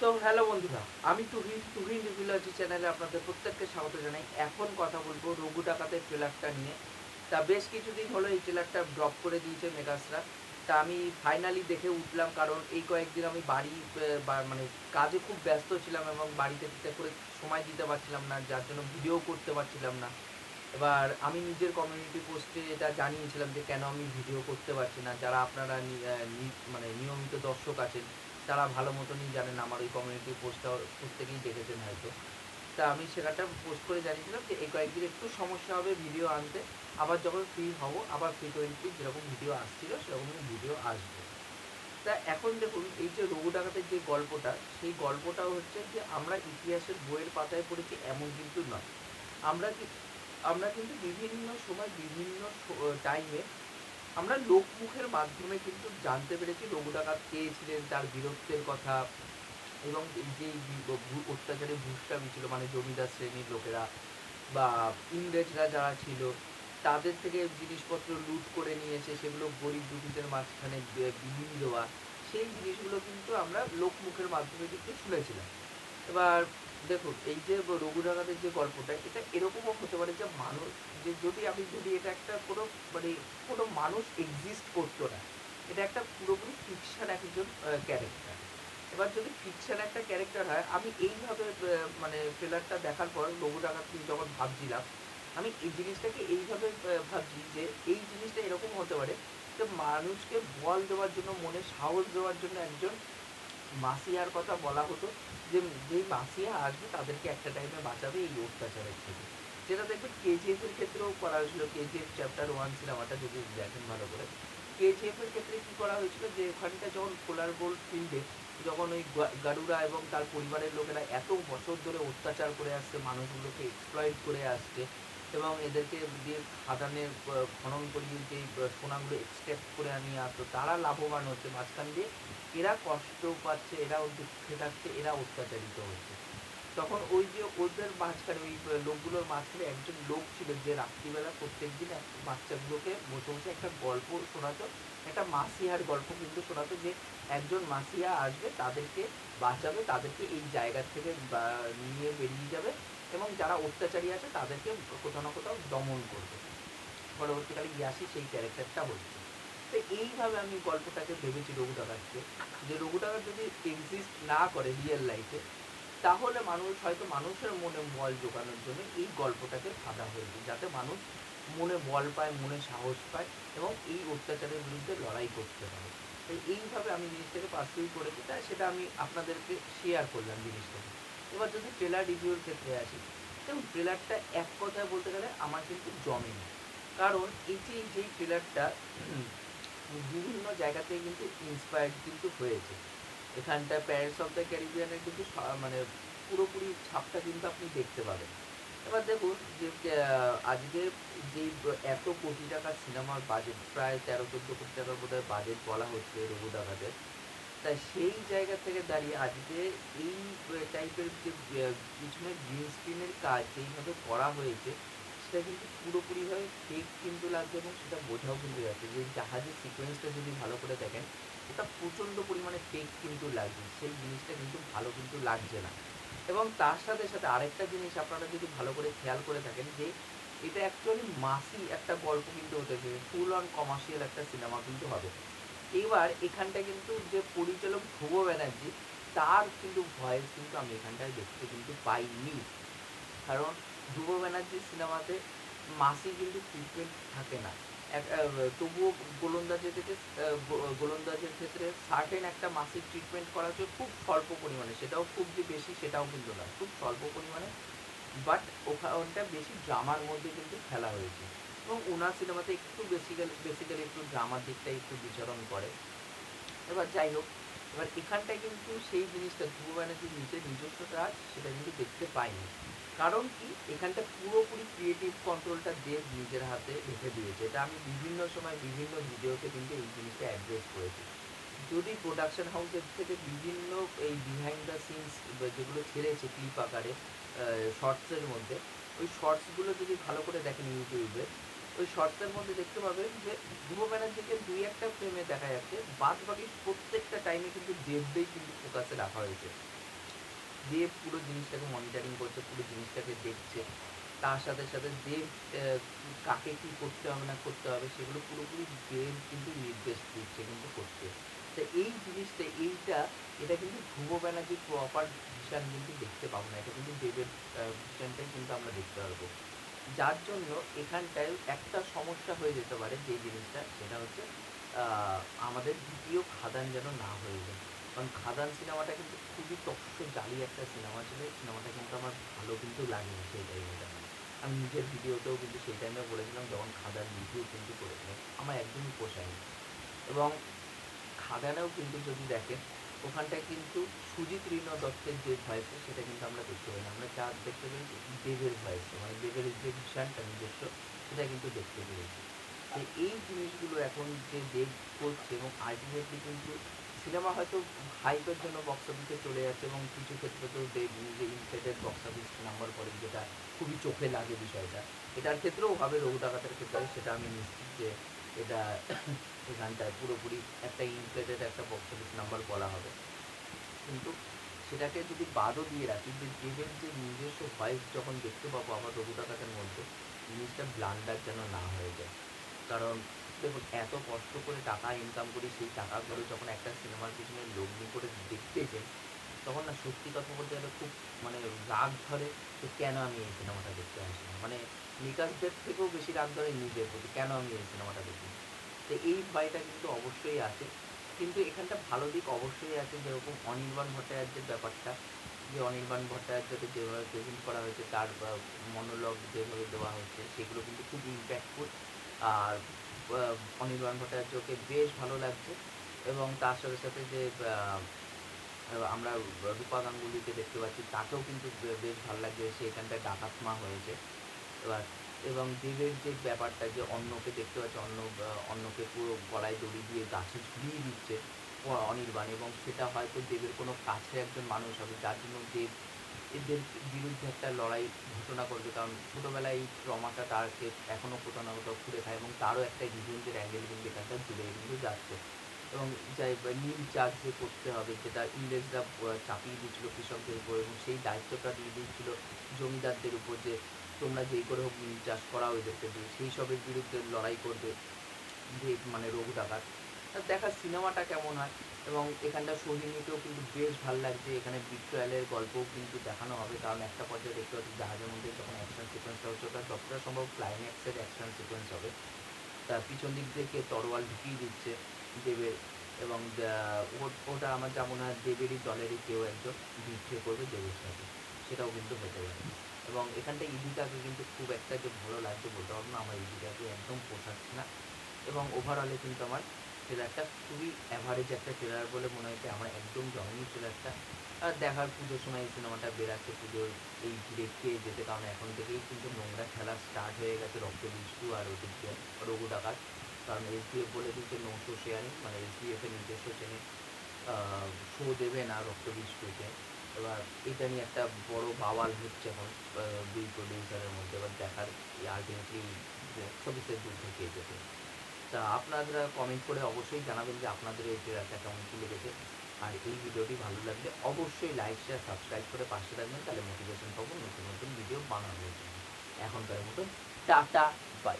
তো হ্যালো বন্ধুরা, আমি তুহিন রিভিউলজি চ্যানেলে আপনাদের প্রত্যেককে স্বাগত জানাই। এখন কথা বলবো রঘু ডাকাতের ট্রেলারটা নিয়ে। তা বেশ কিছুদিন হলো এই ট্রেলারটা ড্রপ করে দিয়েছে মেগাসরা। তা আমি ফাইনালি দেখে উঠলাম, কারণ এই কয়েকদিন আমি বাড়ি মানে কাজে খুব ব্যস্ত ছিলাম এবং বাড়িতে ঠিকঠাক করে সময় দিতে পারছিলাম না, যার জন্য ভিডিও করতে পারছিলাম না। এবার আমি নিজের কমিউনিটি পোস্টে এটা জানিয়েছিলাম যে কেন আমি ভিডিও করতে পারছি না। যারা আপনারা মানে নিয়মিত দর্শক আছেন, তারা ভালো মতনই জানেন, আমার ওই কমিউনিটি পোস্ট থেকেই দেখেছেন হয়তো। তা আমি সেখানটা পোস্ট করে জানিয়েছিলাম যে এই কয়েকদিন একটু সমস্যা হবে ভিডিও আনতে। আবার যখন ফ্রি হব, আবার ফ্রিকোয়েন্টলি যেরকম ভিডিও আসছিল সেরকমই ভিডিও আসবে। তা এখন দেখুন, এই যে রঘু ডাকাতের যে গল্পটা, সেই গল্পটাও হচ্ছে যে আমরা ইতিহাসের বইয়ের পাতায় পড়েছি এমন কিন্তু নয়। আমরা কি আমরা কিন্তু বিভিন্ন সময় বিভিন্ন টাইমে আমরা লোকমুখের মাধ্যমে কিন্তু জানতে পেরেছি রঘু ডাকাত কে ছিলেন, তার বীরত্বের কথা, এবং এই যে অত্যাচারে ভূস্বামী ছিল, মানে জমিদার শ্রেণীর লোকেরা বা ইংরেজরা যারা ছিল, তাদের থেকে জিনিসপত্র লুট করে নিয়ে এসে সেগুলো গরিব দুঃখীদের মাঝখানে বিলিয়ে দেওয়া, সেই জিনিসগুলো কিন্তু আমরা লোকমুখের মাধ্যমে কিন্তু শুনেছিলাম। এবার দেখুন, এই যে রঘু ডাকাতের যে গল্পটা, এটা এরকমও হতে পারে যে মানুষ, যে যদি এটা একটা মানে কোনো মানুষ এক্সিস্ট করতো না, এটা একটা পুরোপুরি ফিকশন একজন ক্যারেক্টার। এবার যদি ফিকশন একটা ক্যারেক্টার হয়, আমি এইভাবে মানে ট্রেলারটা দেখার পর রঘু ডাকাত নিয়ে যখন ভাবছিলাম, আমি এই জিনিসটাকে এইভাবে ভাবছি যে এই জিনিসটা এরকম হতে পারে যে মানুষকে বল দেওয়ার জন্য, মনে সাহস দেওয়ার জন্য একজন মাসিয়ার কথা বলা হতো, যে যেই মাসিয়া আসবে তাদেরকে একটা টাইমে বাঁচাবে এই অত্যাচারের থেকে। যেটা দেখবেন কেজিএফ এর ক্ষেত্রেও করা হয়েছিল। কেজিএফ চ্যাপ্টার 1 সিনেমাটা যদি দেখেন ভালো করে, কেজিএফ এর ক্ষেত্রে কি করা হয়েছিল, যে ওখানটা যখন কোলার গোল্ড ফিল্ডে যখন ওই গাড়ুরা এবং তার পরিবারের লোকেরা এত বছর ধরে অত্যাচার করে আসছে, মানুষগুলোকে এক্সপ্লয়েট করে আসছে এবং এদেরকে দিয়ে খাদানে খনন করিয়ে যে সোনাগুলো এক্সট্র্যাক্ট করে নিয়ে আসতো, তারা লাভবান হচ্ছে, মাঝখান দিয়ে এরা কষ্ট পাচ্ছে, এরাও দুঃখে থাকছে, এরা অত্যাচারিত হচ্ছে। তখন ওই যে ওদের মাঝখানে, ওই লোকগুলোর মাঝখানে একজন লোক ছিল যে রাত্রিবেলা প্রত্যেকদিন বাচ্চাগুলোকে বসে বসে একটা গল্প শোনাতো, একটা মাসিহার গল্প কিন্তু শোনাতো, যে একজন মাসিহা আসবে, তাদেরকে বাঁচাবে, তাদেরকে এই জায়গা থেকে নিয়ে বেরিয়ে যাবে এবং যারা অত্যাচারী আছে তাদেরকে কোথাও না কোথাও দমন করবে। পরবর্তীকালে ইয়াসি সেই ক্যারেক্টারটা হচ্ছে। তো এইভাবে আমি গল্পটাকে ভেবেছি রঘু ডাকাতকে, যে রঘু ডাকাত যদি এক্সিস্ট না করে রিয়েল লাইফে, তাহলে মানুষ হয়তো মানুষের মনে বল জোগানোর জন্য এই গল্পটাকে ভাবা হয়েছে, যাতে মানুষ মনে বল পায়, মনে সাহস পায় এবং এই অত্যাচারের বিরুদ্ধে লড়াই করতে পারে। তো এইভাবে আমি জিনিসটাকে পার্সিউ করেছি, তাই সেটা আমি আপনাদেরকে শেয়ার করলাম জিনিসটাকে। এবার যদি ট্রেলার রিভিউর ক্ষেত্রে আসি, দেখুন ট্রেলারটা এক কথায় বলতে গেলে আমার কিন্তু জমেনি। কারণ এই যে যেই ট্রেলারটা বিভিন্ন জায়গা থেকে কিন্তু ইন্সপায়ার্ড কিন্তু হয়েছে। এখানটা প্যারেন্টস অফ দ্য ক্যারিবিয়ানের কিন্তু মানে পুরোপুরি ছাপটা কিন্তু আপনি দেখতে পাবেন। এবার দেখুন যে আজকে যেই এত কোটি টাকার সিনেমার বাজেট, প্রায় 13-14 কোটি টাকার বোধহয় বাজেট বলা হচ্ছে রঘু ডাকাতের। তাই সেই জায়গা থেকে দাঁড়িয়ে আজকে এই টাইপের যে পিছনে গ্রিন স্ক্রিনের কাজ যেইভাবে করা হয়েছে, সেটা কিন্তু পুরোপুরিভাবে ফেক কিন্তু লাগছে এবং সেটা বোঝাও কিন্তু যাচ্ছে, যে জাহাজের সিকোয়েন্সটা যদি ভালো করে দেখেন, ওটা প্রচণ্ড পরিমাণে ফেক কিন্তু লাগছে, সেই জিনিসটা কিন্তু ভালো কিন্তু লাগছে না। এবং তার সাথে সাথে আরেকটা জিনিস আপনারা যদি ভালো করে খেয়াল করে থাকেন, যে এটা অ্যাকচুয়ালি মাসি একটা গল্প কিন্তু হতে চলেছে, ফুল অন কমার্শিয়াল একটা সিনেমা কিন্তু হবে। এইবার এখানটায় কিন্তু যে পরিচালক ধ্রুব ব্যানার্জি, তার কিন্তু ভয়েস কিন্তু আমি এখানটায় দেখতে কিন্তু পাইনি। কারণ ধ্রুব ব্যানার্জির সিনেমাতে মাসি কিন্তু ট্রিটমেন্ট থাকে না। তবুও গোলন্দাজের ক্ষেত্রে সার্টেন একটা মাসির ট্রিটমেন্ট করা হচ্ছে খুব স্বল্প পরিমাণে, সেটাও খুব যে বেশি সেটাও কিন্তু নয়, খুব স্বল্প পরিমাণে। বাট ওখানটা বেশি ড্রামার মধ্যে কিন্তু খেলা হয়েছে এবং ওনার সিনেমাতে একটু বেসিক্যালি একটু ড্রামার দিকটা একটু বিচরণ করে। এবার যাই হোক, এবার এখানটায় কিন্তু সেই জিনিসটা ধ্রুব ব্যানার্জির নিজস্ব কাজ সেটা কিন্তু দেখতে পাইনি। কারণ কি, এখানটা পুরোপুরি ক্রিয়েটিভ কন্ট্রোলটা দেব নিজের হাতে রেখে দিয়েছে। এটা আমি বিভিন্ন সময় বিভিন্ন ভিডিওতে কিন্তু এই জিনিসটা অ্যাড্রেস করেছি। যদি প্রোডাকশন হাউসের থেকে বিভিন্ন এই বিহাইন্ড দ্য সিনস যেগুলো ছেড়েছে ক্লিপ আকারে শর্টসের মধ্যে, ওই শর্টসগুলো যদি ভালো করে দেখেন ইউটিউবে, ওই শর্টসের মধ্যে দেখতে পাবেন যে ধ্রুব ব্যানার্জিকে দুই একটা ফ্রেমে দেখা যাচ্ছে, বাদ বাকি প্রত্যেকটা টাইমে কিন্তু দেবকেই কিন্তু ফোকাসে রাখা হয়েছে। দেব পুরো জিনিসটাকে মনিটরিং করছে, পুরো জিনিসটাকে দেখছে। তার সাথে, সাথে দেব কাকে কি করতে হবে না করতে হবে সেগুলো পুরোপুরি দেব কিন্তু নির্দেশ দিচ্ছে কিন্তু করতে। তো এই জিনিসটা এটা কিন্তু ধ্রুব ব্যানার্জির প্রপার ভিশন কিন্তু দেখতে পাবো না। এটা কিন্তু দেবের ভিশনটাই কিন্তু আমরা দেখতে পারবো। যার জন্য এখানটায় একটা সমস্যা হয়ে যেতে পারে যে জিনিসটা সেটা হচ্ছে আ আমাদের দ্বিতীয় খাদান যেন না হয়ে যায়। কারণ খাদান সিনেমাটা কিন্তু খুবই তৎস জালি একটা সিনেমা ছিল। এই সিনেমাটা কিন্তু আমার ভালো কিন্তু লাগেনি সেই টাইমে। আমি নিজের ভিডিওতেও কিন্তু সেই টাইমে বলেছিলাম যখন খাদান রিভিউ কিন্তু করেছিলাম। আমার একদমই পোষায়নি। এবং খাদানেও কিন্তু যদি দেখেন ওখানটায় কিন্তু সুজিত রিনো দত্তের যে ভয়েসটা সেটা কিন্তু আমরা দেখতে পাই না। আমরা যা দেখতে পেয়েছি দেবের ভয়েসে মানে দেবের যে ভিশনটা নিজস্ব সেটা কিন্তু দেখতে পেয়েছি। তো এই জিনিসগুলো এখন যে দেব করছে এবং আল্টিমেটলি কিন্তু সিনেমা হয়তো হাইপের জন্য বক্স অফিসে চলে যাচ্ছে এবং কিছু ক্ষেত্রে তো দেব নিজে ইনফ্লেটেড বক্স অফিস নাম্বার করেন যেটা খুবই চোখে লাগে বিষয়টা। এটার ক্ষেত্রেও হবে রঘু ডাকাতের ক্ষেত্রে সেটা আমি নিশ্চিত যে এটা এখানটায় পুরোপুরি একটা ইনফ্লেটেড একটা বক্স অফিস নাম্বার বলা হবে। কিন্তু সেটাকে যদি বাদও দিয়ে রাখি যে দেবের যে নিজস্ব ভয়েস যখন দেখতে পাবো আবার রঘু ডাকাতের মধ্যে জিনিসটা ব্লান্ডার যেন না হয়ে যায়। কারণ দেখুন এত কষ্ট করে টাকা ইনকাম করি সেই টাকাগুলো যখন একটা সিনেমার পিছনে লগ্নি করে দেখতে যাই তখন না সত্যি কথা বলতে গেলে খুব মানে রাগ ধরে যে কেন আমি এই সিনেমাটা দেখতে আসলাম। মানে নিকাশদের থেকেও বেশি রাগ ধরে নিজের প্রতি কেন আমি এই সিনেমাটা দেখি। তো এই ভয়টা কিন্তু অবশ্যই আছে। কিন্তু এখানটা ভালো দিক অবশ্যই আছে যেরকম অনির্বাণ ভট্টাচার্যের ব্যাপারটা, যে অনির্বাণ ভট্টাচার্যকে যেভাবে প্রেজেন্ট করা হয়েছে তার মনোলগ যেভাবে দেওয়া হচ্ছে সেগুলো কিন্তু খুব ইমপ্যাক্টফুল। আর আ অনির্বাণ ভট্টাচার্যকে বেশ ভালো লাগছে এবং তার সাথে, সাথে যে আমরা রূপা গাঙ্গুলিকে দেখতে পাচ্ছি তাকেও কিন্তু বেশ ভালো লাগছে সে এখানটায় ডাকাত মা হয়েছে। এবার এবং দেবের যে ব্যাপারটা যে অন্নকে দেখতে পাচ্ছি অন্নকে পুরো গলায় দড়ি দিয়ে গাছে ঝুলিয়ে দিচ্ছে অনির্বাণ এবং সেটা হয়তো দেবের কোনো কাছের একজন মানুষ হবে যার জন্য দেব এদের বিরুদ্ধে একটা লড়াই ঘোষণা করবে। কারণ ছোটোবেলায় এই ট্রমাটা তাকে এখনও কোথাও না কোথাও ঘুরে খায় এবং তারও একটা রিভেঞ্জের অ্যাঙ্গেল কিন্তু এখানটা জুড়ে কিন্তু যাচ্ছে। এবং যাই নীল চাষ যে করতে হবে যেটা ইংরেজরা চাপিয়ে দিচ্ছিল কৃষকদের উপর এবং সেই দায়িত্বটা দিয়ে দিচ্ছিল জমিদারদের উপর যে তোমরা যেই করে হোক নীল চাষ করাও এদেরকে দিয়ে সেই সবের বিরুদ্ধে লড়াই করবে যে মানে রঘু ডাকাত। দেখার সিনেমাটা কেমন হয় এবং এখানটা সোহিনীকেও কিন্তু বেশ ভাল লাগছে। এখানে বিট্রায়ালের গল্পও কিন্তু দেখানো হবে কারণ একটা পর্যায়ে দেখতে পাচ্ছি জাহাজের মধ্যে যখন অ্যাকশন সিকোয়েন্সটা হচ্ছে ওটা যতটা সম্ভব ক্লাইম্যাক্সের অ্যাকশন সিকোয়েন্স হবে। তার পিছন দিক থেকে তরোয়াল ঢুকিয়ে দিচ্ছে দেবের এবং ওটা আমার যা মনে হয় দেবেরই দলেরই কেউ একজন বিট্রে করবে দেবের সাথে। সেটাও কিন্তু হতে পারে। এবং এখানটায় ইদিকাকে কিন্তু খুব একটা যে ভালো লাগছে বলতে পারবো না। আমার ইদিকাকে একদম পোষাচ্ছে না। এবং ওভারঅলে কিন্তু আমার ট্রেলারটা খুবই অ্যাভারেজ একটা ট্রেলার বলে মনে হয়েছে। আমার একদম জমেনি ট্রেলারটা। দেখার পুজোর সময় এই সিনেমাটা বেরাচ্ছে পুজোর এই দেখতে যেতে কারণ এখন থেকেই কিন্তু নোংরা খেলা স্টার্ট হয়ে গেছে রক্তবীজু আর ওদিক দিয়ে রঘু ডাকাত। কারণ এসডিএফ বলে দিচ্ছে নো শো শেয়ারিং মানে এসডিএফ এর নিজস্ব চ্যানেল শো দেবে না রক্তবীজুতে। এবার এটা নিয়ে একটা বড় বাওয়াল হচ্ছে এখন দুই প্রডিউসারের মধ্যে। এবার দেখার আল্টিমেটলি বক্স অফিসের যুদ্ধে কে জেতে। তা আপনারা কমেন্ট করে অবশ্যই জানাবেন যে আপনাদের এই ট্রেলারটা কেমন কি লেগেছে। আর এই ভিডিওটি ভালো লাগলে অবশ্যই লাইক, শেয়ার, সাবস্ক্রাইব করে পাশে থাকবেন তাহলে মোটিভেশন পাবো নতুন, নতুন ভিডিও বানানোর জন্য। এখনকার মতন টাটা, বাই।